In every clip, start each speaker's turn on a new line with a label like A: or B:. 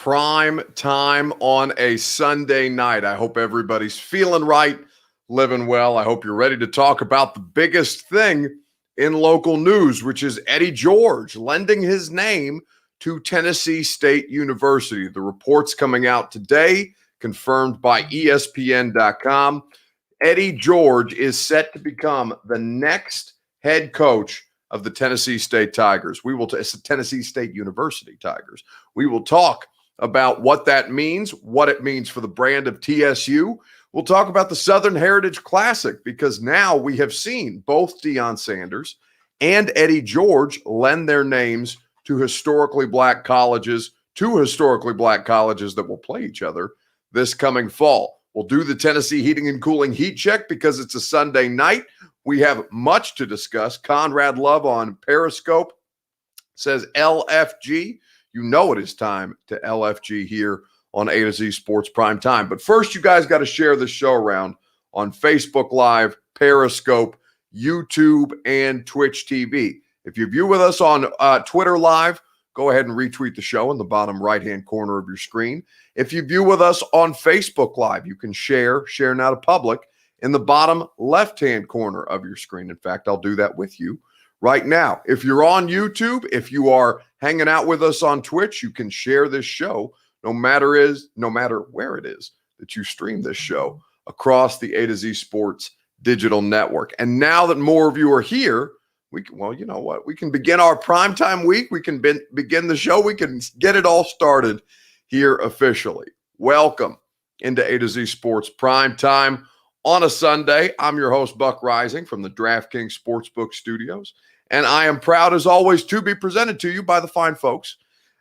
A: prime time on a Sunday night. I hope everybody's feeling right, living well. I hope you're ready to talk about the biggest thing in local news, which is Eddie George lending his name to Tennessee State University. The reports coming out today, confirmed by ESPN.com. Eddie George is set to become the next head coach of the Tennessee State Tigers. It's the Tennessee State University Tigers. We will talk about what that means, what it means for the brand of TSU. We'll talk about the Southern Heritage Classic because now we have seen both Deion Sanders and Eddie George lend their names to historically black colleges, two historically black colleges that will play each other this coming fall. We'll do the Tennessee Heating and Cooling Heat Check because it's a Sunday night. We have much to discuss. Conrad Love on Periscope says LFG. You know it is time to LFG here on A to Z Sports Prime Time. But first, you guys got to share this show around on Facebook Live, Periscope, YouTube, and Twitch TV. If you view with us on Twitter Live, go ahead and retweet the show in the bottom right-hand corner of your screen. If you view with us on Facebook Live, you can share now to public in the bottom left-hand corner of your screen. In fact, I'll do that with you right now. If you're on YouTube, if you are hanging out with us on Twitch, you can share this show no matter where it is that you stream this show across the A to Z Sports digital network. And now that more of you are here, we can begin our primetime week. We can begin the show. We can get it all started here officially. Welcome into A to Z Sports Prime Time on a Sunday. I'm your host, Buck Rising from the DraftKings Sportsbook Studios, and I am proud, as always, to be presented to you by the fine folks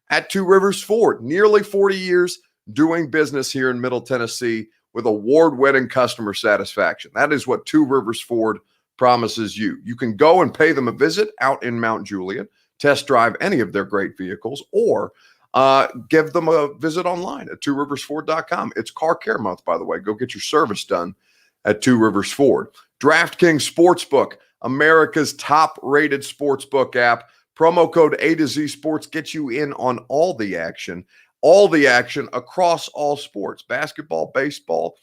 A: at Two Rivers Ford. Nearly 40 years doing business here in Middle Tennessee with award-winning customer satisfaction. That is what Two Rivers Ford promises you. You can go and pay them a visit out in Mount Juliet, test drive any of their great vehicles, or give them a visit online at tworiversford.com. It's car care month, by the way. Go get your service done at Two Rivers Ford. DraftKings Sportsbook, America's top-rated sportsbook app. Promo code A to Z Sports gets you in on all the action across all sports, basketball, baseball,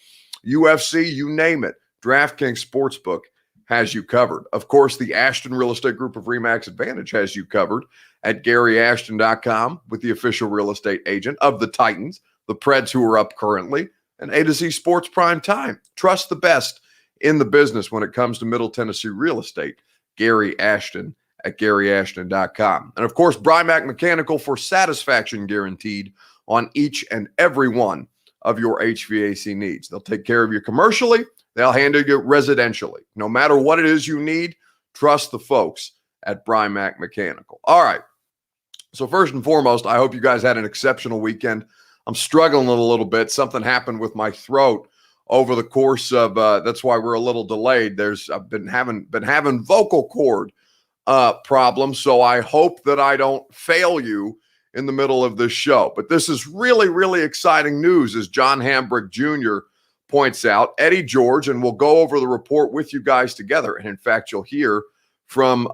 A: UFC, you name it. DraftKings Sportsbook has you covered. Of course, the Ashton Real Estate Group of RE/MAX Advantage has you covered at GaryAshton.com with the official real estate agent of the Titans, the Preds who are up currently, and A to Z Sports Prime Time. Trust the best in the business when it comes to Middle Tennessee real estate. Gary Ashton at GaryAshton.com. And of course, Brymac Mechanical for satisfaction guaranteed on each and every one of your HVAC needs. They'll take care of you commercially. They'll handle you residentially. No matter what it is you need, trust the folks at Brymac Mechanical. All right. So first and foremost, I hope you guys had an exceptional weekend. I'm struggling a little bit. Something happened with my throat over the course of that's why we're a little delayed. I've been having vocal cord problems, so I hope that I don't fail you in the middle of this show. But this is really, really exciting news, as John Hambrick Jr. points out. Eddie George, and we'll go over the report with you guys together. And in fact, you'll hear from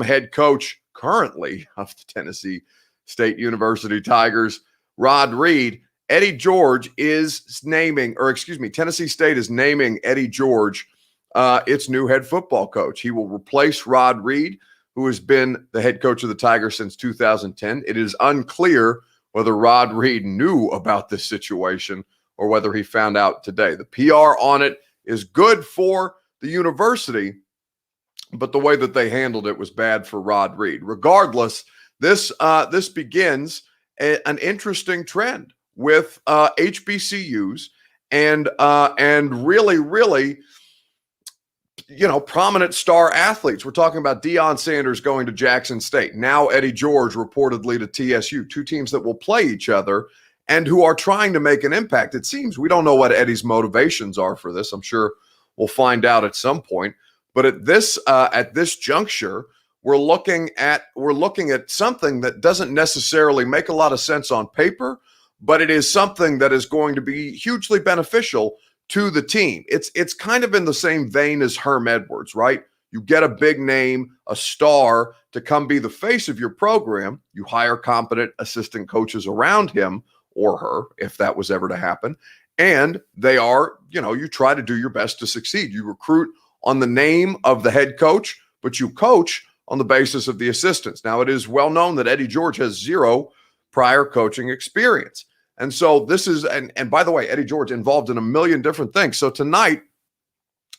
A: head coach currently of the Tennessee State University Tigers, Rod Reed. Tennessee State is naming Eddie George its new head football coach. He will replace Rod Reed, who has been the head coach of the Tigers since 2010. It is unclear whether Rod Reed knew about this situation or whether he found out today. The PR on it is good for the university, but the way that they handled it was bad for Rod Reed. Regardless, this begins an interesting trend with HBCUs and really, prominent star athletes. We're talking about Deion Sanders going to Jackson State. Now Eddie George reportedly to TSU, two teams that will play each other and who are trying to make an impact. It seems we don't know what Eddie's motivations are for this. I'm sure we'll find out at some point. But at this juncture, we're looking at something that doesn't necessarily make a lot of sense on paper, but it is something that is going to be hugely beneficial to the team. It's kind of in the same vein as Herm Edwards, right? You get a big name, a star, to come be the face of your program. You hire competent assistant coaches around him, or her, if that was ever to happen. And they are, you try to do your best to succeed. You recruit on the name of the head coach, but you coach on the basis of the assistants. Now, it is well known that Eddie George has zero prior coaching experience. And so this is, and by the way, Eddie George involved in a million different things. So tonight,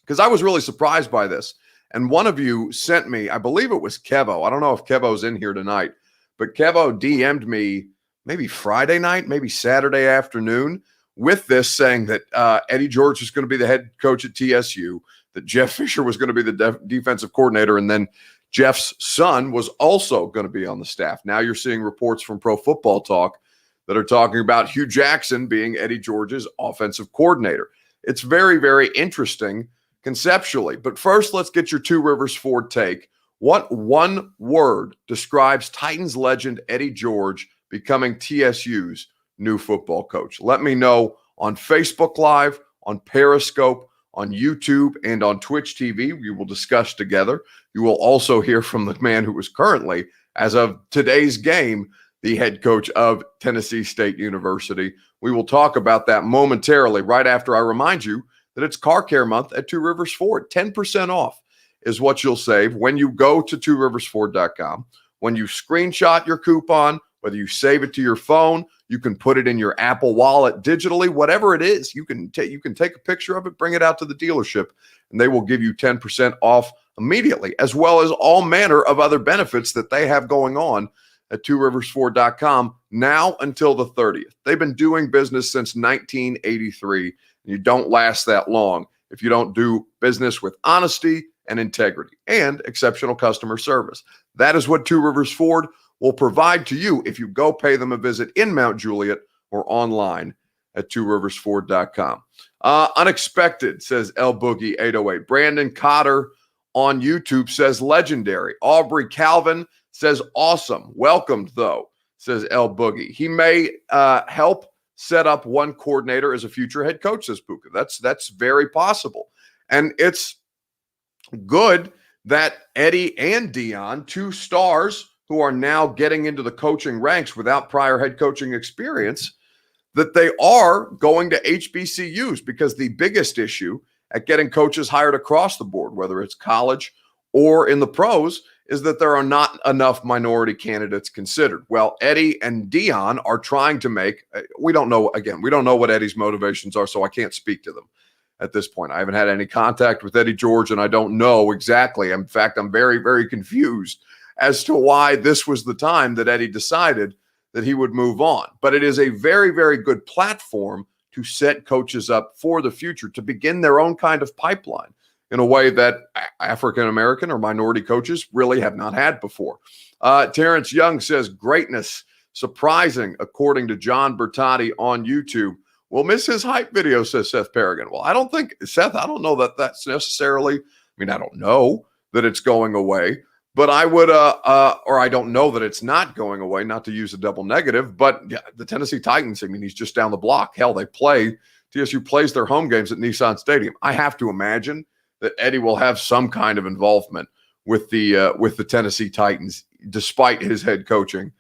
A: because I was really surprised by this, and one of you sent me, I believe it was Kevo. I don't know if Kevo's in here tonight, but Kevo DM'd me maybe Friday night, maybe Saturday afternoon with this, saying that Eddie George is going to be the head coach at TSU, that Jeff Fisher was going to be the defensive coordinator, and then Jeff's son was also going to be on the staff. Now you're seeing reports from Pro Football Talk that are talking about Hugh Jackson being Eddie George's offensive coordinator. It's very, very interesting conceptually. But first, let's get your Two Rivers Ford take. What one word describes Titans legend Eddie George becoming TSU's new football coach? Let me know on Facebook Live, on Periscope, on YouTube, and on Twitch TV. We will discuss together. You will also hear from the man who is currently, as of today's game, the head coach of Tennessee State University. We will talk about that momentarily, right after I remind you that it's Car Care Month at Two Rivers Ford. 10% off is what you'll save when you go to tworiversford.com. When you screenshot your coupon, whether you save it to your phone, you can put it in your Apple Wallet digitally, whatever it is, you can take a picture of it, bring it out to the dealership, and they will give you 10% off immediately, as well as all manner of other benefits that they have going on at tworiversford.com now until the 30th. They've been doing business since 1983. You don't last that long if you don't do business with honesty and integrity and exceptional customer service. That is what Two Rivers Ford will provide to you if you go pay them a visit in Mount Juliet or online at tworiversford.com. Unexpected, says El Boogie 808. Brandon Cotter on YouTube says legendary. Aubrey Calvin says awesome. Welcomed, though, says El Boogie. He may help set up one coordinator as a future head coach, says Puka. That's very possible. And it's good that Eddie and Dion, two stars who are now getting into the coaching ranks without prior head coaching experience, that they are going to HBCUs, because the biggest issue at getting coaches hired across the board, whether it's college or in the pros, is that there are not enough minority candidates considered. Well, Eddie and Dion are trying to make, we don't know what Eddie's motivations are, so I can't speak to them at this point. I haven't had any contact with Eddie George, and I don't know exactly. In fact, I'm very, very confused as to why this was the time that Eddie decided that he would move on. But it is a very, very good platform to set coaches up for the future, to begin their own kind of pipeline in a way that African-American or minority coaches really have not had before. Terrence Young says, greatness, surprising, according to John Bertotti on YouTube. We'll miss his hype video, says Seth Paragon. Well, I don't know that that's necessarily, I don't know that it's going away, but I would, or I don't know that it's not going away, not to use a double negative, but yeah, the Tennessee Titans, he's just down the block. Hell, TSU plays their home games at Nissan Stadium. I have to imagine that Eddie will have some kind of involvement with the Tennessee Titans, despite his head coaching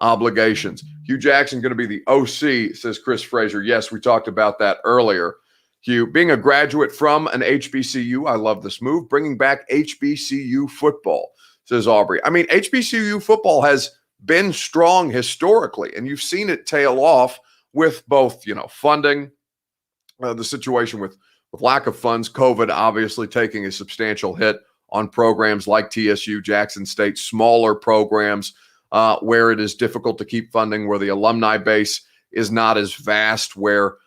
A: obligations. Hugh Jackson going to be the OC, says Chris Frazier. Yes, we talked about that earlier. Hugh, being a graduate from an HBCU, I love this move. Bringing back HBCU football, says Aubrey. HBCU football has been strong historically, and you've seen it tail off with both, funding, the situation with lack of funds, COVID obviously taking a substantial hit on programs like TSU, Jackson State, smaller programs where it is difficult to keep funding, where the alumni base is not as vast, where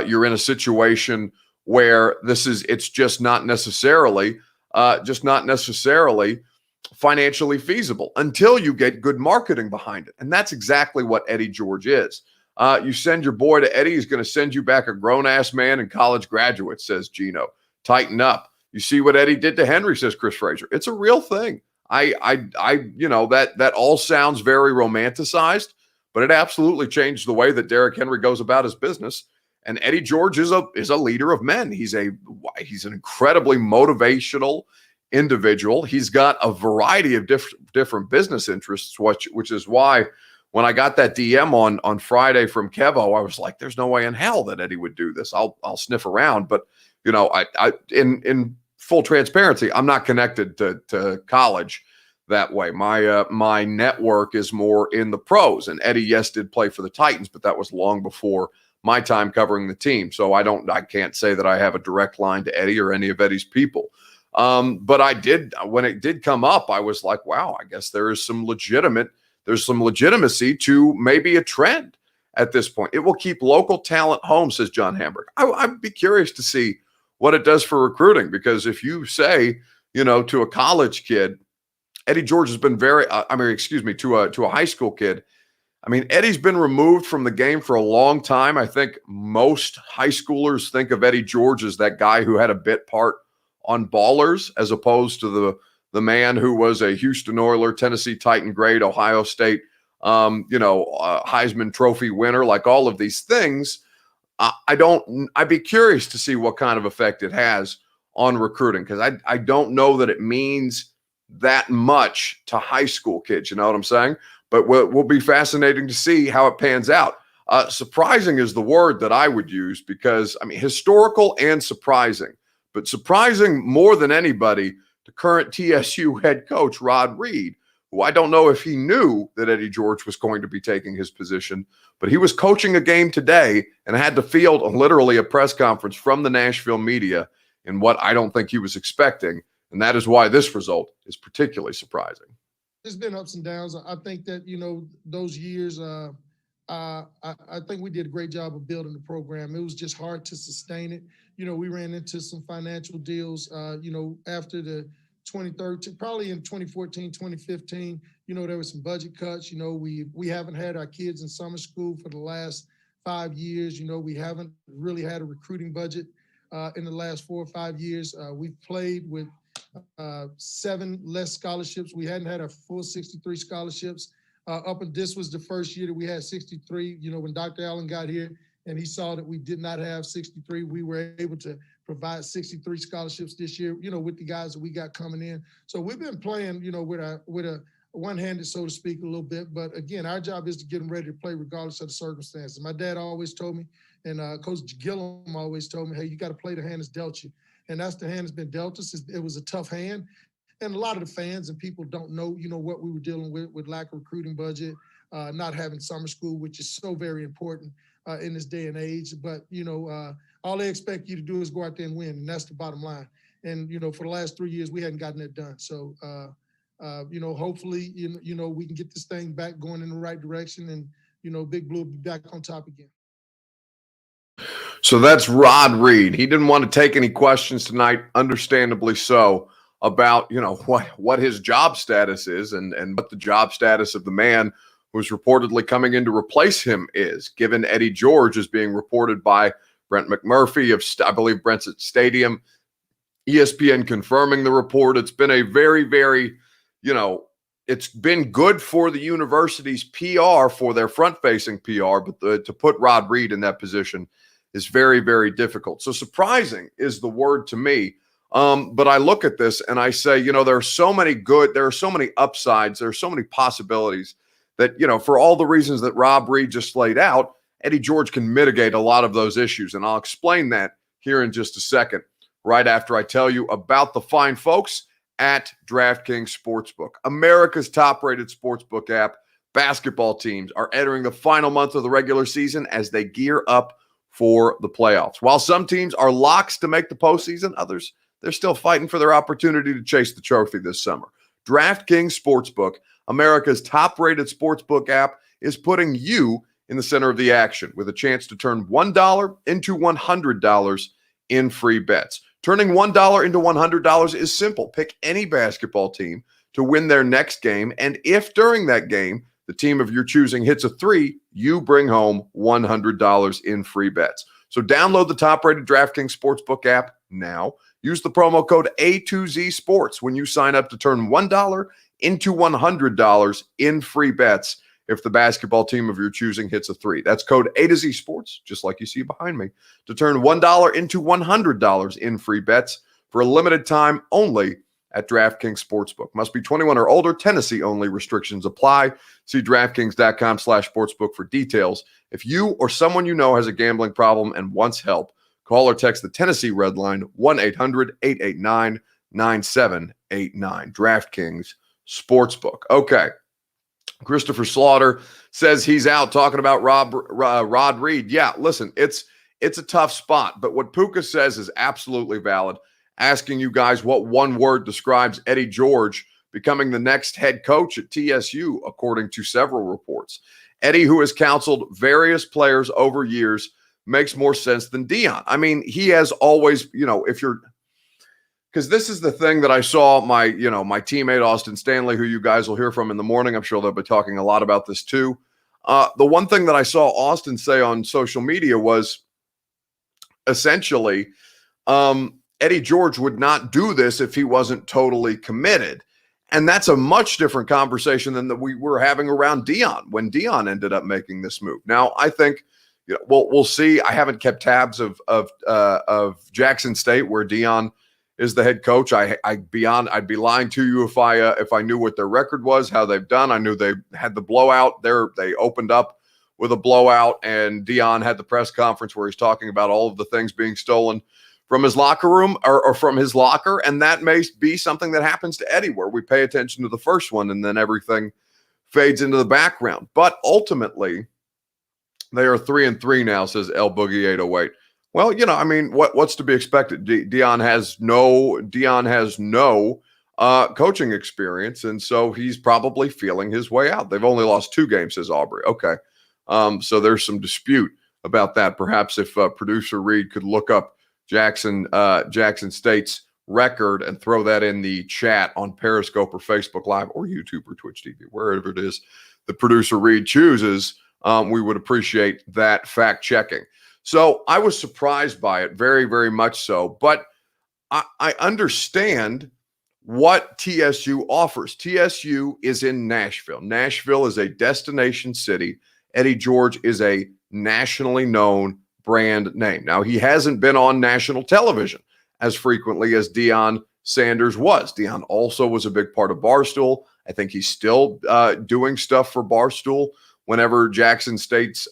A: you're in a situation where it's just not necessarily financially feasible until you get good marketing behind it. And that's exactly what Eddie George is. You send your boy to Eddie, he's going to send you back a grown-ass man and college graduate, says Gino. Tighten up. You see what Eddie did to Henry, says Chris Frazier. It's a real thing. That all sounds very romanticized, but it absolutely changed the way that Derrick Henry goes about his business. And Eddie George is a leader of men. He's an incredibly motivational individual. He's got a variety of different business interests, which is why when I got that DM on Friday from Kevo, I was like, there's no way in hell that Eddie would do this. I'll sniff around. But, I in full transparency, I'm not connected to college that way. My network is more in the pros. And Eddie, yes, did play for the Titans, but that was long before my time covering the team. So I can't say that I have a direct line to Eddie or any of Eddie's people. But I did, when it did come up, I was like, wow, I guess there's some legitimacy to maybe a trend at this point. It will keep local talent home, says John Hamburg. I'd be curious to see what it does for recruiting, because if you say, to a college kid, Eddie George has been to a high school kid. I mean, Eddie's been removed from the game for a long time. I think most high schoolers think of Eddie George as that guy who had a bit part on Ballers, as opposed to the man who was a Houston Oiler, Tennessee Titan great, Ohio State, Heisman Trophy winner, like all of these things. I'd be curious to see what kind of effect it has on recruiting, because I don't know that it means that much to high school kids. You know what I'm saying? But will be fascinating to see how it pans out. Surprising is the word that I would use, because, I mean, historical and surprising, but surprising more than anybody, the current TSU head coach, Rod Reed, who I don't know if he knew that Eddie George was going to be taking his position, but he was coaching a game today and had to field literally a press conference from the Nashville media in what I don't think he was expecting. And that is why this result is particularly surprising.
B: There's been ups and downs. I think that, those years, I think we did a great job of building the program. It was just hard to sustain it. We ran into some financial deals, after the 2013, probably in 2014, 2015, there were some budget cuts. We haven't had our kids in summer school for the last 5 years. We haven't really had a recruiting budget in the last 4 or 5 years. We've played with 7 less scholarships. We hadn't had a full 63 scholarships. This was the first year that we had 63. When Dr. Allen got here and he saw that we did not have 63, we were able to provide 63 scholarships this year, with the guys that we got coming in. So we've been playing, with a one-handed, so to speak, a little bit. But again, our job is to get them ready to play regardless of the circumstances. My dad always told me, and Coach Gillum always told me, hey, you got to play the hand that's dealt you. And that's the hand that's been dealt us. It was a tough hand. And a lot of the fans and people don't know, what we were dealing with lack of recruiting budget, not having summer school, which is so very important in this day and age. But, all they expect you to do is go out there and win. And that's the bottom line. And, for the last 3 years, we hadn't gotten that done. So, hopefully, we can get this thing back going in the right direction, and, Big Blue will be back on top again.
A: So that's Rod Reed. He didn't want to take any questions tonight, understandably so, about, what his job status is and what the job status of the man who's reportedly coming in to replace him is, given Eddie George is being reported by Brent McMurphy of, I believe, Brent's at Stadium, ESPN confirming the report. It's been a very, very, it's been good for the university's PR, for their front-facing PR, but to put Rod Reed in that position is very, very difficult. So surprising is the word to me. But I look at this and I say, there are so many upsides, there are so many possibilities that, for all the reasons that Rob Reed just laid out, Eddie George can mitigate a lot of those issues. And I'll explain that here in just a second, right after I tell you about the fine folks at DraftKings Sportsbook, America's top-rated sportsbook app. Basketball teams are entering the final month of the regular season as they gear up for the playoffs. While some teams are locks to make the postseason, others, they're still fighting for their opportunity to chase the trophy this summer. DraftKings Sportsbook, America's top-rated sportsbook app, is putting you in the center of the action with a chance to turn $1 into $100 in free bets. Turning $1 into $100 is simple. Pick any basketball team to win their next game, and if during that game the team of your choosing hits a 3, you bring home $100 in free bets. So download the top-rated DraftKings Sportsbook app now. Use the promo code A2Z Sports when you sign up to turn $1 into $100 in free bets if the basketball team of your choosing hits a 3. That's code A2Z Sports, just like you see behind me, to turn $1 into $100 in free bets for a limited time only at DraftKings Sportsbook. Must be 21 or older. Tennessee only. Restrictions apply. See DraftKings.com/sportsbook for details. If you or someone you know has a gambling problem and wants help, call or text the Tennessee Red Line 1-800-889-9789. DraftKings Sportsbook. Okay. Christopher Slaughter says he's out talking about Rod Reed. Yeah, listen, it's a tough spot, but what Puka says is absolutely valid. Asking you guys what one word describes Eddie George becoming the next head coach at TSU, according to several reports. Eddie, who has counseled various players over years, makes more sense than Deion. I mean, he has always, because this is the thing that I saw my teammate Austin Stanley, who you guys will hear from in the morning. I'm sure they'll be talking a lot about this too. The one thing that I saw Austin say on social media was essentially Eddie George would not do this if he wasn't totally committed. And that's a much different conversation than that we were having around Deion when Deion ended up making this move. Now, I think we'll see. I haven't kept tabs of Jackson State, where Deion is the head coach. I'd be lying to you if I knew what their record was, how they've done. I knew they had the blowout there. They opened up with a blowout, and Deion had the press conference where he's talking about all of the things being stolen from his locker room or from his locker. And that may be something that happens to Eddie, where we pay attention to the first one and then everything fades into the background. But ultimately, they are 3-3 now, says El Boogie 808. Well, what's to be expected? Deion has no coaching experience, and so he's probably feeling his way out. They've only lost 2 games, says Aubrey. Okay, so there's some dispute about that. Perhaps if producer Reed could look up Jackson State's record and throw that in the chat on Periscope or Facebook Live or YouTube or Twitch TV, wherever it is the producer Reed chooses, we would appreciate that fact checking. So I was surprised by it, very, very much so. But I understand what TSU offers. TSU is in Nashville. Nashville is a destination city. Eddie George is a nationally known brand name. Now, he hasn't been on national television as frequently as Deion Sanders was. Deion also was a big part of Barstool. I think he's still doing stuff for Barstool whenever Jackson State's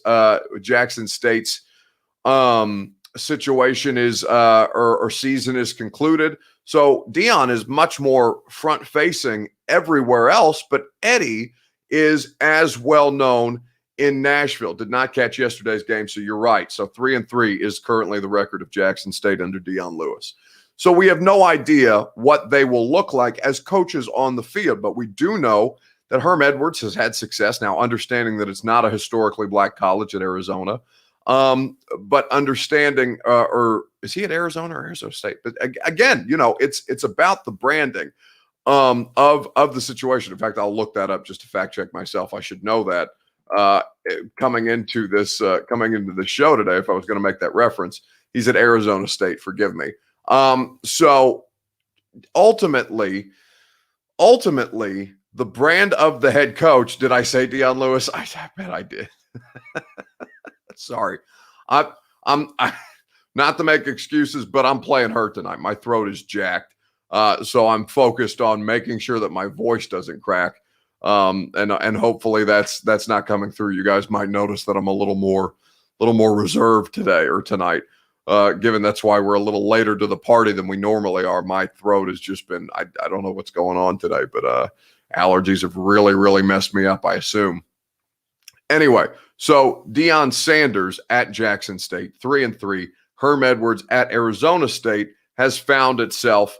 A: situation is or season is concluded. So Deion is much more front facing everywhere else, but Eddie is as well known in Nashville. Did not catch yesterday's game, so you're right. So 3-3 is currently the record of Jackson State under Deion Lewis. So we have no idea what they will look like as coaches on the field, but we do know that Herm Edwards has had success. Now, understanding that it's not a historically black college at Arizona, but understanding, or is he at Arizona or Arizona State? But again, it's about the branding of the situation. In fact, I'll look that up just to fact check myself. I should know that coming into the show today. If I was going to make that reference, he's at Arizona State. Forgive me. So ultimately, the brand of the head coach. Did I say Deion Lewis? I bet I did. Sorry. I'm not to make excuses, but I'm playing hurt tonight. My throat is jacked. So I'm focused on making sure that my voice doesn't crack. And hopefully that's not coming through. You guys might notice that I'm a little more reserved today or tonight. Given that's why we're a little later to the party than we normally are. My throat has just been, I don't know what's going on today, but allergies have really, really messed me up, I assume. Anyway, so Deion Sanders at Jackson State, 3-3. Herm Edwards at Arizona State has found himself,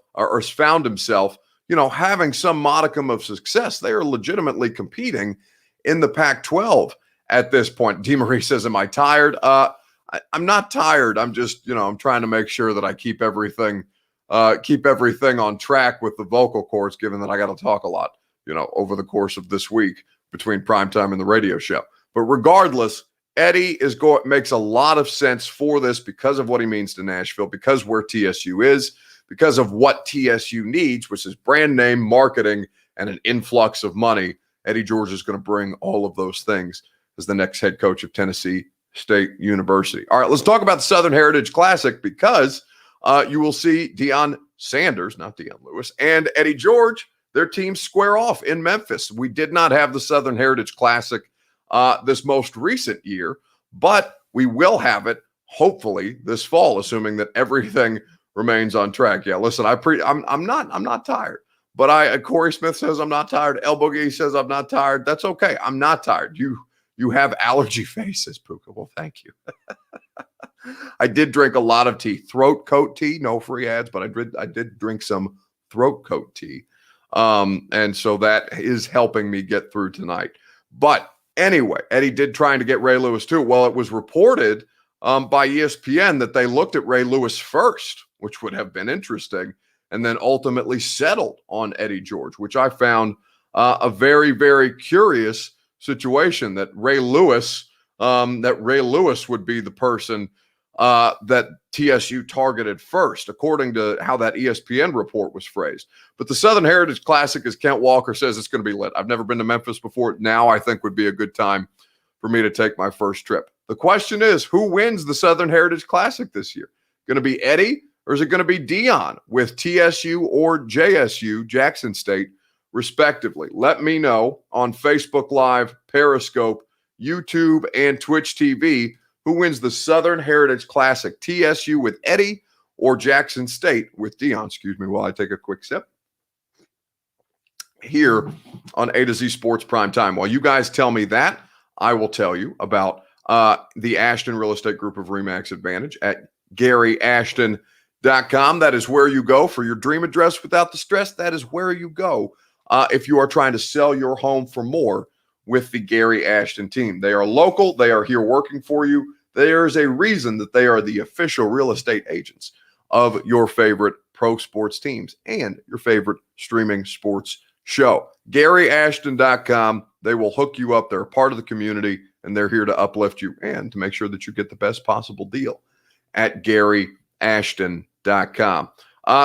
A: having some modicum of success. They are legitimately competing in the Pac-12 at this point. DeMarie says, am I tired? I'm not tired. I'm just, I'm trying to make sure that I keep everything on track with the vocal cords, given that I got to talk a lot, over the course of this week between primetime and the radio show. But regardless, Eddie makes a lot of sense for this because of what he means to Nashville, because where TSU is, because of what TSU needs, which is brand name, marketing, and an influx of money. Eddie George is going to bring all of those things as the next head coach of Tennessee State University. All right, let's talk about the Southern Heritage Classic, because you will see Deion Sanders, not Deion Lewis, and Eddie George, their teams square off in Memphis. We did not have the Southern Heritage Classic this most recent year, but we will have it hopefully this fall, assuming that everything remains on track. Yeah, listen, I'm not tired, but Corey Smith says I'm not tired. El Boogie says I'm not tired. That's okay. I'm not tired. You have allergy faces, Puka. Well, thank you. I did drink a lot of tea, throat coat tea, no free ads, but I did drink some throat coat tea. And so that is helping me get through tonight. But anyway, Eddie did trying to get Ray Lewis too. Well, it was reported by ESPN that they looked at Ray Lewis first, which would have been interesting, and then ultimately settled on Eddie George, which I found a very, very curious situation that Ray Lewis would be the person that TSU targeted first, according to how that ESPN report was phrased. But the Southern Heritage Classic, as Kent Walker says, it's going to be lit. I've never been to Memphis before. Now I think would be a good time for me to take my first trip. The question is, who wins the Southern Heritage Classic this year? Going to be Eddie, or is it going to be Deion with TSU or JSU, Jackson State, respectively? Let me know on Facebook Live, Periscope, YouTube, and Twitch TV who wins the Southern Heritage Classic, TSU with Eddie or Jackson State with Deion. Excuse me while I take a quick sip here on A to Z Sports Prime Time. While you guys tell me that, I will tell you about the Ashton Real Estate Group of RE/MAX Advantage at GaryAshton.com. That is where you go for your dream address without the stress. That is where you go if you are trying to sell your home for more with the Gary Ashton team. They are local. They are here working for you. There is a reason that they are the official real estate agents of your favorite pro sports teams and your favorite streaming sports show. GaryAshton.com. They will hook you up. They're a part of the community, and they're here to uplift you and to make sure that you get the best possible deal at GaryAshton.com.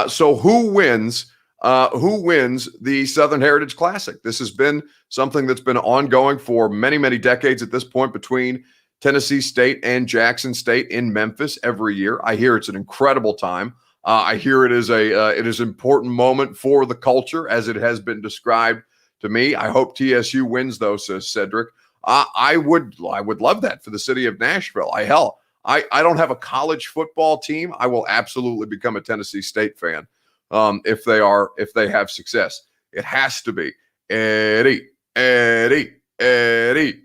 A: So who wins the Southern Heritage Classic? This has been something that's been ongoing for many, many decades at this point between Tennessee State and Jackson State in Memphis every year. I hear it's an incredible time. I hear it is an important moment for the culture, as it has been described to me. I hope TSU wins, though, says Cedric. I would love that for the city of Nashville. I don't have a college football team. I will absolutely become a Tennessee State fan if they have success. It has to be Eddie,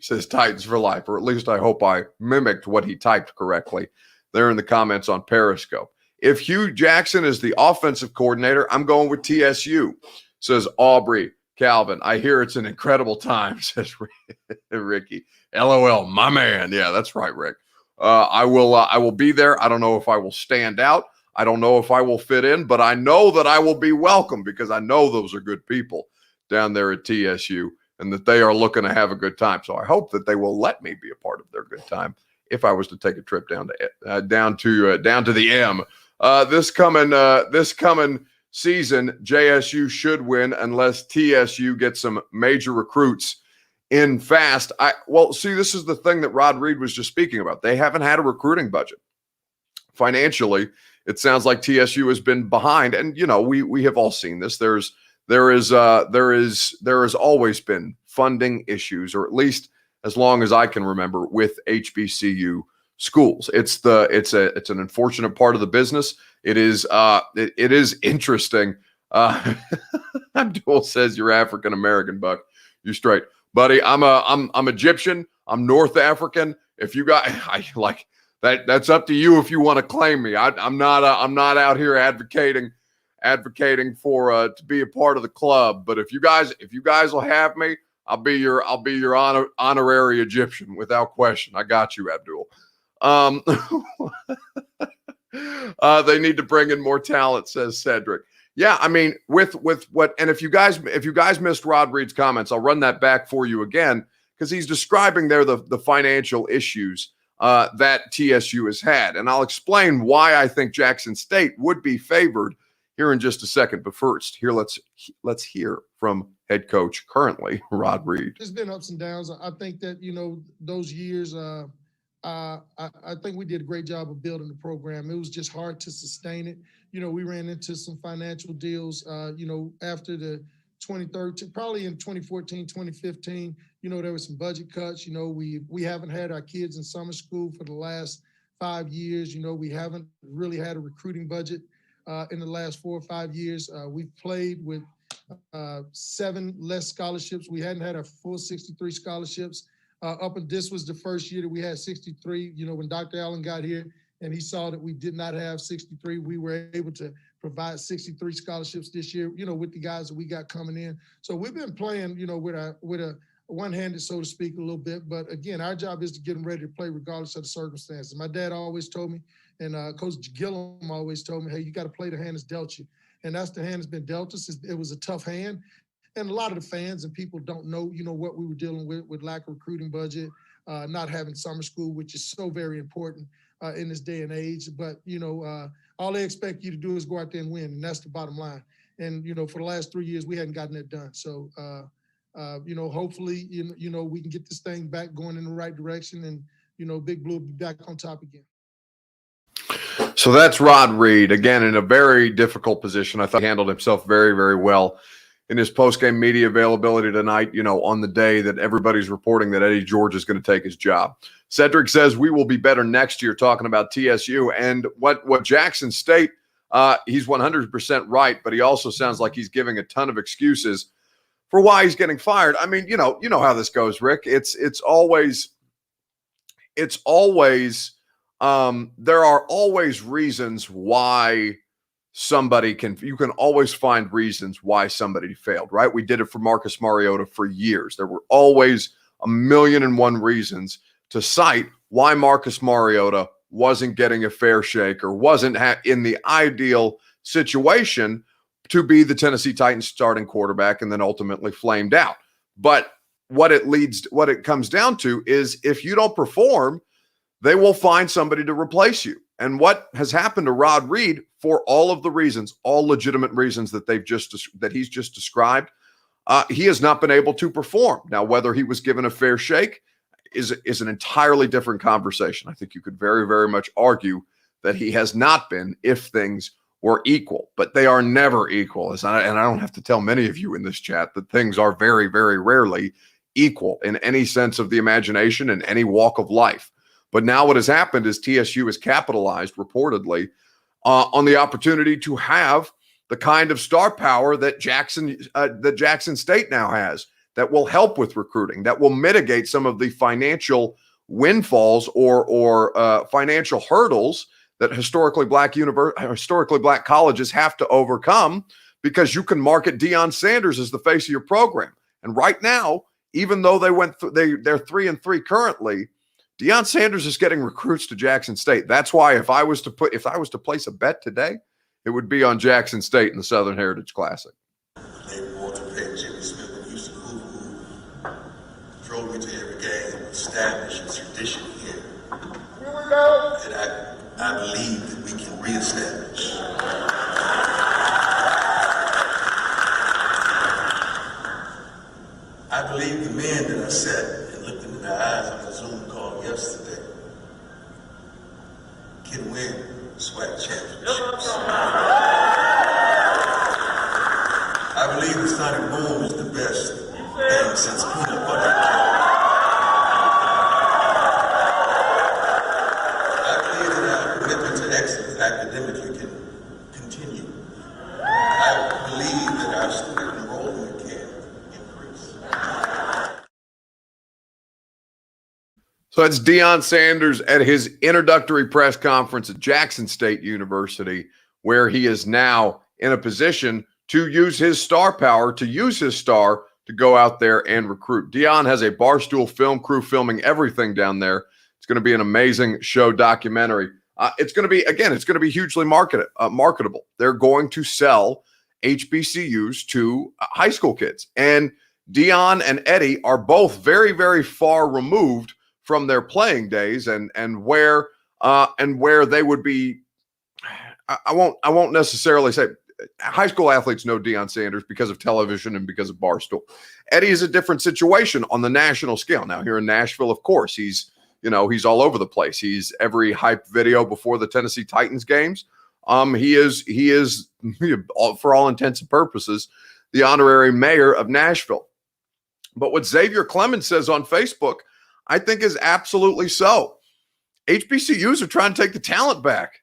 A: says Titans for life, or at least I hope I mimicked what he typed correctly there in the comments on Periscope. If Hugh Jackson is the offensive coordinator, I'm going with TSU, says Aubrey Calvin. I hear it's an incredible time, says Ricky. LOL, my man. Yeah, that's right, Rick. I will be there. I don't know if I will stand out. I don't know if I will fit in, but I know that I will be welcome because I know those are good people down there at TSU and that they are looking to have a good time. So I hope that they will let me be a part of their good time if I was to take a trip down to the M. This coming season, JSU should win unless TSU gets some major recruits in fast. This is the thing that Rod Reed was just speaking about. They haven't had a recruiting budget. Financially, it sounds like TSU has been behind, and we have all seen this. There has always been funding issues, or at least as long as I can remember, with HBCU schools. It's an unfortunate part of the business. It is interesting. Abdul says you're African American, Buck. You're straight, buddy. I'm Egyptian. I'm North African. If you got, that's up to you if you want to claim me. I'm not out here advocating for to be a part of the club. But if you guys will have me, I'll be your honorary Egyptian without question. I got you, Abdul. They need to bring in more talent, says Cedric. Yeah, I mean, with what, and if you guys missed Rod Reed's comments, I'll run that back for you again because he's describing there the financial issues that TSU has had, and I'll explain why I think Jackson State would be favored here in just a second. But first, here let's hear from head coach currently Rod Reed.
B: There's been ups and downs. I think that those years. I think we did a great job of building the program. It was just hard to sustain it. We ran into some financial deals, after the 2013, probably in 2014, 2015, there were some budget cuts. We haven't had our kids in summer school for the last 5 years. We haven't really had a recruiting budget in the last 4 or 5 years. We've played with 7 less scholarships. We hadn't had a full 63 scholarships. This was the first year that we had 63. When Dr. Allen got here and he saw that we did not have 63, we were able to provide 63 scholarships this year, with the guys that we got coming in. So we've been playing, with a one-handed, so to speak, a little bit. But again, our job is to get them ready to play regardless of the circumstances. My dad always told me, and Coach Gillum always told me, hey, you got to play the hand that's dealt you. And that's the hand that's been dealt us. It was a tough hand. And a lot of the fans and people don't know, what we were dealing with lack of recruiting budget, not having summer school, which is so very important in this day and age. But, all they expect you to do is go out there and win, and that's the bottom line. And, for the last 3 years, we hadn't gotten that done. So, hopefully, we can get this thing back going in the right direction, and, Big Blue will be back on top again.
A: So that's Rod Reed, again, in a very difficult position. I thought he handled himself very, very well in his post-game media availability tonight, on the day that everybody's reporting that Eddie George is going to take his job. Cedric says we will be better next year, talking about TSU. And what Jackson State, he's 100% right, but he also sounds like he's giving a ton of excuses for why he's getting fired. I mean, you know how this goes, Rick. It's always there are always reasons why you can always find reasons why somebody failed, right? We did it for Marcus Mariota for years. There were always 1,000,001 reasons to cite why Marcus Mariota wasn't getting a fair shake or wasn't in the ideal situation to be the Tennessee Titans starting quarterback, and then ultimately flamed out. But what it comes down to is, if you don't perform, they will find somebody to replace you. And what has happened to Rod Reed, for all of the reasons, all legitimate reasons that he's just described, he has not been able to perform. Now, whether he was given a fair shake is an entirely different conversation. I think you could very, very much argue that he has not been, if things were equal, but they are never equal. And I don't have to tell many of you in this chat that things are very, very rarely equal in any sense of the imagination in any walk of life. But now what has happened is TSU has capitalized, reportedly, on the opportunity to have the kind of star power that Jackson State now has, that will help with recruiting, that will mitigate some of the financial windfalls or financial hurdles that historically black colleges have to overcome, because you can market Deion Sanders as the face of your program. And right now, even though they're 3-3 currently, Deion Sanders is getting recruits to Jackson State. That's why if I was to place a bet today, it would be on Jackson State in the Southern Heritage Classic.
C: They Walter Payton, Jimmy Smith, and Houston who drove me to every game, established a tradition here. Here we go. That I believe that we can reestablish. I believe the men that I sat and looked into their eyes on the Zoom call yesterday can win SWAC championships. I believe that Sonic Boom is the best thing since peanut butter. I believe that our commitment to excellence academically can continue. I believe that our student enrollment can increase.
A: So that's Deion Sanders at his introductory press conference at Jackson State University, where he is now in a position to use his star power, to use his star to go out there and recruit. Deion has a Barstool film crew filming everything down there. It's going to be an amazing show documentary. It's going to be hugely marketable. They're going to sell HBCUs to high school kids. And Deion and Eddie are both very, very far removed from their playing days, and where they would be. I won't necessarily say high school athletes know Deion Sanders because of television and because of Barstool. Eddie is a different situation on the national scale. Now, here in Nashville, of course, he's he's all over the place. He's every hype video before the Tennessee Titans games. He is for all intents and purposes, the honorary mayor of Nashville. But what Xavier Clemens says on Facebook, I think is absolutely so. HBCUs are trying to take the talent back.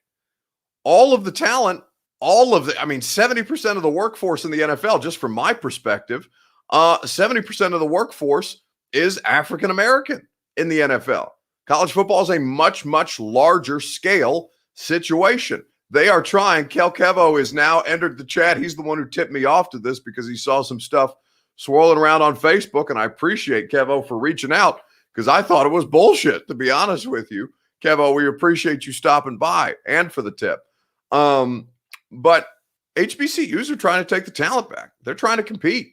A: All of the talent, 70% of the workforce in the NFL, just from my perspective, 70% of the workforce is African-American in the NFL. College football is a much, much larger scale situation. They are trying. Kel Kevo is now entered the chat. He's the one who tipped me off to this because he saw some stuff swirling around on Facebook, and I appreciate Kevo for reaching out because I thought it was bullshit, to be honest with you. Kevo, we appreciate you stopping by and for the tip. But HBCUs are trying to take the talent back. They're trying to compete.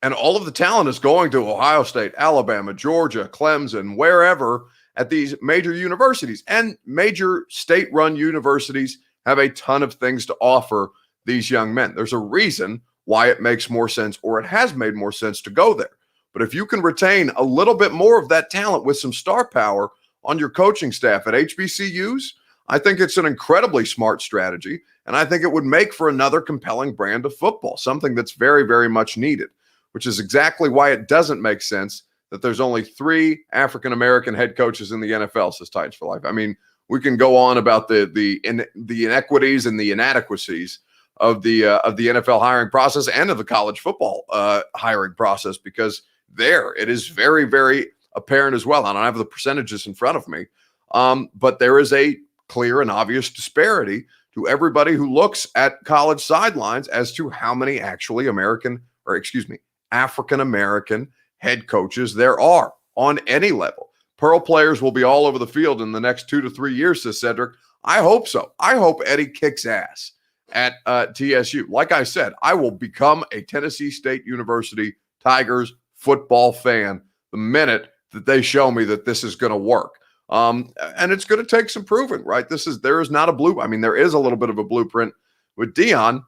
A: And all of the talent is going to Ohio State, Alabama, Georgia, Clemson, wherever at these major universities. And major state-run universities have a ton of things to offer these young men. There's a reason why it makes more sense, or it has made more sense to go there. But if you can retain a little bit more of that talent with some star power on your coaching staff at HBCUs, I think it's an incredibly smart strategy. And I think it would make for another compelling brand of football, something that's very, very much needed, which is exactly why it doesn't make sense that there's only 3 African-American head coaches in the NFL, says Titans for Life. I mean, we can go on about the inequities and the inadequacies of the NFL hiring process and of the college football hiring process, because there it is very, very apparent as well. I don't have the percentages in front of me, but there is a clear and obvious disparity to everybody who looks at college sidelines as to how many actually African-American head coaches there are on any level. Pearl players will be all over the field in the next 2 to 3 years, says Cedric. I hope so. I hope Eddie kicks ass at TSU. Like I said, I will become a Tennessee State University Tigers football fan the minute that they show me that this is going to work. And it's going to take some proving, right? There is not a blue. I mean, there is a little bit of a blueprint with Deion,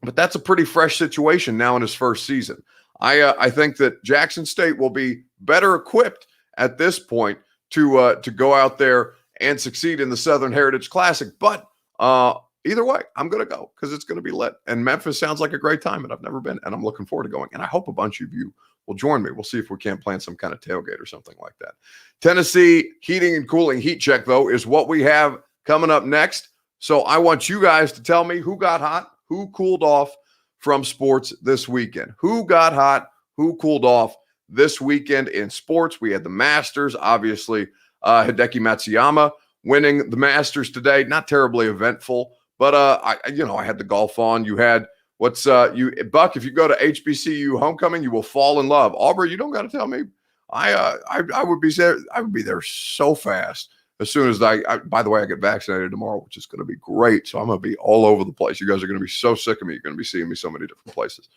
A: but that's a pretty fresh situation now in his first season. I think that Jackson State will be better equipped at this point to go out there and succeed in the Southern Heritage Classic. But either way, I'm going to go because it's going to be lit. And Memphis sounds like a great time, and I've never been, and I'm looking forward to going. And I hope a bunch of you will join me. We'll see if we can't plan some kind of tailgate or something like that. Tennessee Heating and Cooling Heat Check, though, is what we have coming up next. So I want you guys to tell me who got hot, who cooled off from sports this weekend. Who got hot, who cooled off this weekend in sports? We had the Masters, obviously, Hideki Matsuyama winning the Masters today. Not terribly eventful, but I had the golf on. You had Buck, if you go to HBCU homecoming, you will fall in love. Aubrey, you don't got to tell me. I would be there. I would be there so fast as soon as by the way, I get vaccinated tomorrow, which is going to be great. So I'm going to be all over the place. You guys are going to be so sick of me. You're going to be seeing me so many different places.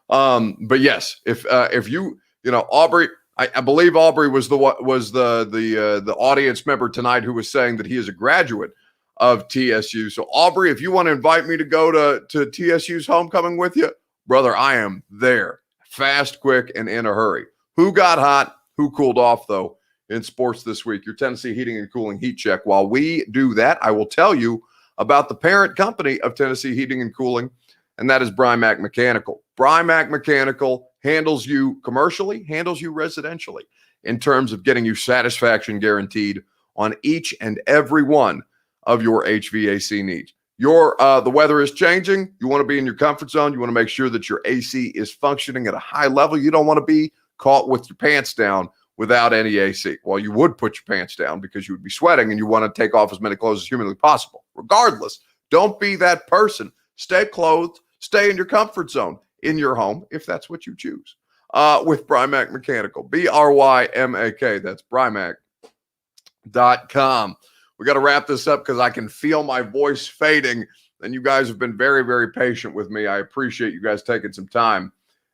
A: But yes, if Aubrey, I believe Aubrey was the audience member tonight who was saying that he is a graduate of TSU. So Aubrey, if you want to invite me to go to TSU's homecoming with you, brother, I am there. Fast, quick, and in a hurry. Who got hot? Who cooled off, though, in sports this week? Your Tennessee Heating and Cooling Heat Check. While we do that, I will tell you about the parent company of Tennessee Heating and Cooling, and that is Brymac Mechanical. Brymac Mechanical handles you commercially, handles you residentially in terms of getting you satisfaction guaranteed on each and every one of your HVAC needs. The weather is changing. You want to be in your comfort zone. You want to make sure that your AC is functioning at a high level. You don't want to be caught with your pants down without any AC. Well, you would put your pants down because you would be sweating and you want to take off as many clothes as humanly possible. Regardless, don't be that person. Stay clothed, stay in your comfort zone in your home if that's what you choose. With Brymac Mechanical, BRYMAK. That's Brymac.com. We got to wrap this up because I can feel my voice fading, and you guys have been very, very patient with me. I appreciate you guys taking some time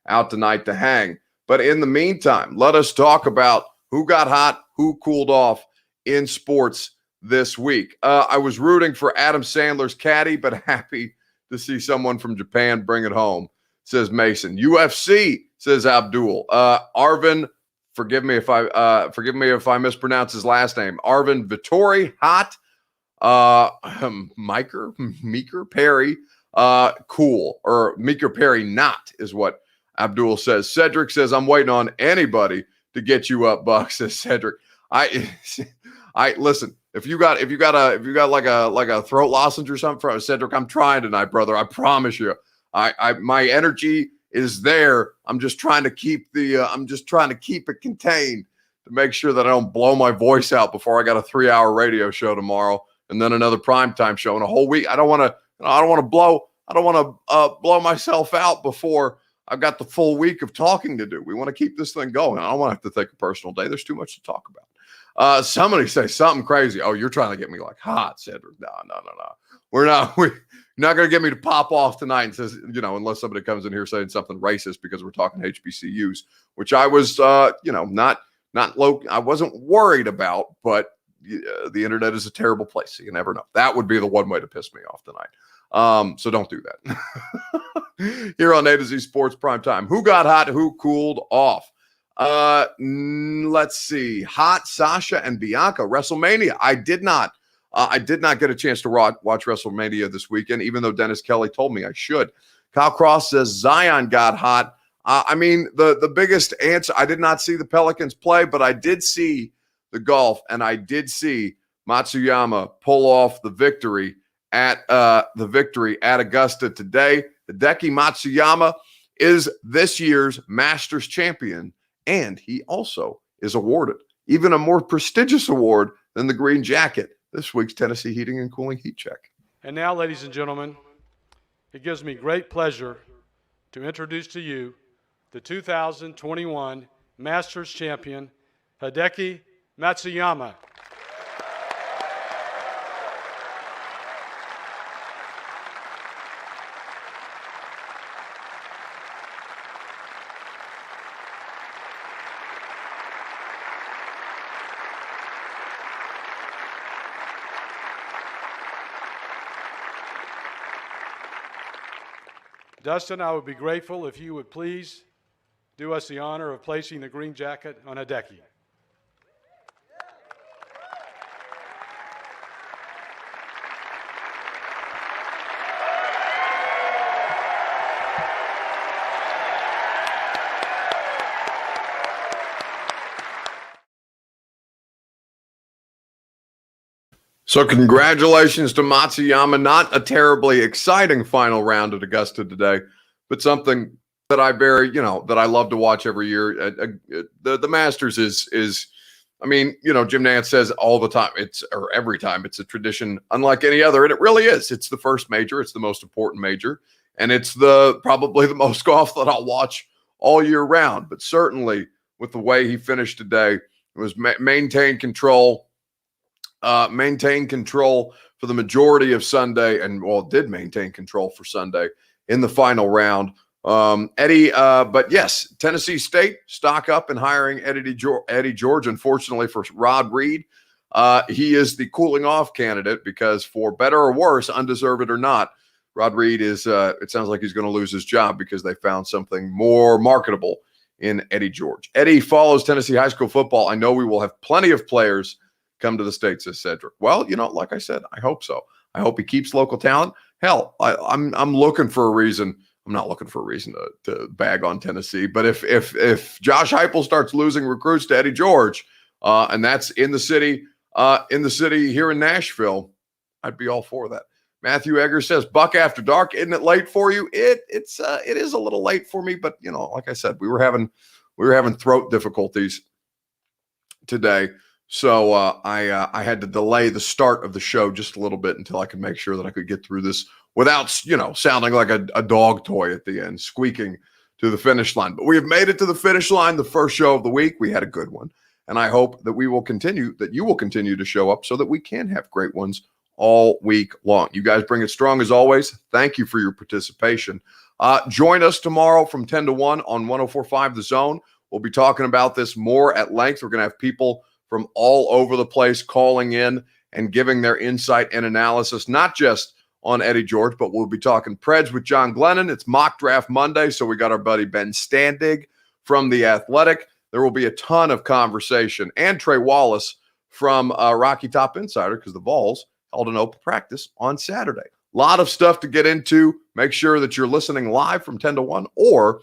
A: out tonight to hang. But in the meantime, let us talk about who got hot, who cooled off in sports this week. I was rooting for Adam Sandler's caddy, but happy to see someone from Japan bring it home, says Mason. UFC, says Abdul. Arvin forgive me if I mispronounce his last name. Arvin Vittori, hot. Meeker Perry, cool. Or Meeker Perry, not, is what Abdul says. Cedric says, I'm waiting on anybody to get you up, Buck, says Cedric. I listen, if you got like a throat lozenge or something from Cedric, I'm trying tonight, brother. I promise you. My energy is there. I'm just trying to keep it contained to make sure that I don't blow my voice out before I got a 3-hour radio show tomorrow and then another primetime show in a whole week. I don't want to blow myself out before I've got the full week of talking to do. We want to keep this thing going. I don't want to have to take a personal day. There's too much to talk about. Somebody say something crazy. Oh, you're trying to get me like hot, Cedric. No. We're not going to get me to pop off tonight and says, unless somebody comes in here saying something racist because we're talking HBCUs, which I was, not low. I wasn't worried about, but the internet is a terrible place. So you never know. That would be the one way to piss me off tonight. So don't do that. Here on A to Z Sports Primetime. Who got hot? Who cooled off? Let's see. Hot Sasha and Bianca, WrestleMania. I did not get a chance to watch WrestleMania this weekend, even though Dennis Kelly told me I should. Kyle Cross says Zion got hot. The biggest answer, I did not see the Pelicans play, but I did see the golf, and I did see Matsuyama pull off the victory at Augusta today. Hideki Matsuyama is this year's Masters champion, and he also is awarded even a more prestigious award than the Green Jacket, this week's Tennessee Heating and Cooling Heat Check.
D: And now, ladies and gentlemen, it gives me great pleasure to introduce to you the 2021 Masters champion, Hideki Matsuyama. Dustin, I would be grateful if you would please do us the honor of placing the green jacket on Hideki.
A: So congratulations to Matsuyama. Not a terribly exciting final round at Augusta today, but something that that I love to watch every year. The Masters is Jim Nantz says all the time, every time, it's a tradition unlike any other, and it really is. It's the first major, it's the most important major, and it's probably the most golf that I'll watch all year round. But certainly with the way he finished today, it was maintain control for the majority of Sunday, and did maintain control for Sunday in the final round. Eddie, but yes, Tennessee State stock up in hiring Eddie George. Unfortunately for Rod Reed, he is the cooling off candidate because, for better or worse, undeserved or not, Rod Reed is. It sounds like he's going to lose his job because they found something more marketable in Eddie George. Eddie follows Tennessee high school football. I know we will have plenty of players come to the state, says Cedric. Well, like I said, I hope so. I hope he keeps local talent. Hell, I'm looking for a reason. I'm not looking for a reason to bag on Tennessee, but if Josh Heupel starts losing recruits to Eddie George, and that's in the city here in Nashville, I'd be all for that. Matthew Egger says, Buck After Dark, isn't it late for you? It is a little late for me, but like I said, we were having throat difficulties today. So I had to delay the start of the show just a little bit until I could make sure that I could get through this without, sounding like a dog toy at the end, squeaking to the finish line. But we have made it to the finish line, the first show of the week. We had a good one. And I hope that you will continue to show up so that we can have great ones all week long. You guys bring it strong as always. Thank you for your participation. Join us tomorrow from 10 to 1 on 104.5 The Zone. We'll be talking about this more at length. We're going to have people from all over the place calling in and giving their insight and analysis, not just on Eddie George, but we'll be talking Preds with John Glennon. It's Mock Draft Monday, so we got our buddy Ben Standig from The Athletic there will be a ton of conversation. And Trey Wallace from Rocky Top Insider, because the Vols held an open practice on Saturday. A lot of stuff to get into. Make sure that you're listening live from 10 to 1 or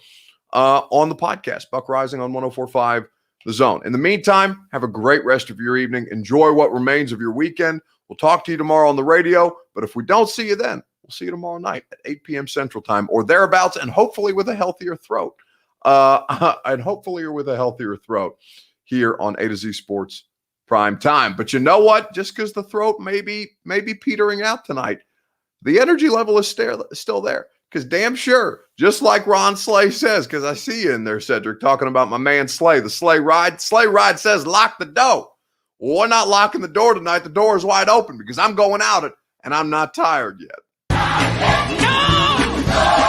A: on the podcast, Buck Rising on 104.5 The Zone. In the meantime, have a great rest of your evening. Enjoy what remains of your weekend. We'll talk to you tomorrow on the radio, but if we don't see you then, we'll see you tomorrow night at 8 p.m. Central Time or thereabouts, and hopefully with a healthier throat. Here on A to Z Sports Prime Time. But you know what? Just because the throat may be petering out tonight, the energy level is still there. Because damn sure, just like Ron Slay says, because I see you in there, Cedric, talking about my man Slay, the Slay Ride. Slay Ride says lock the door. Well, we're not locking the door tonight. The door is wide open because I'm going out it, and I'm not tired yet.
E: No!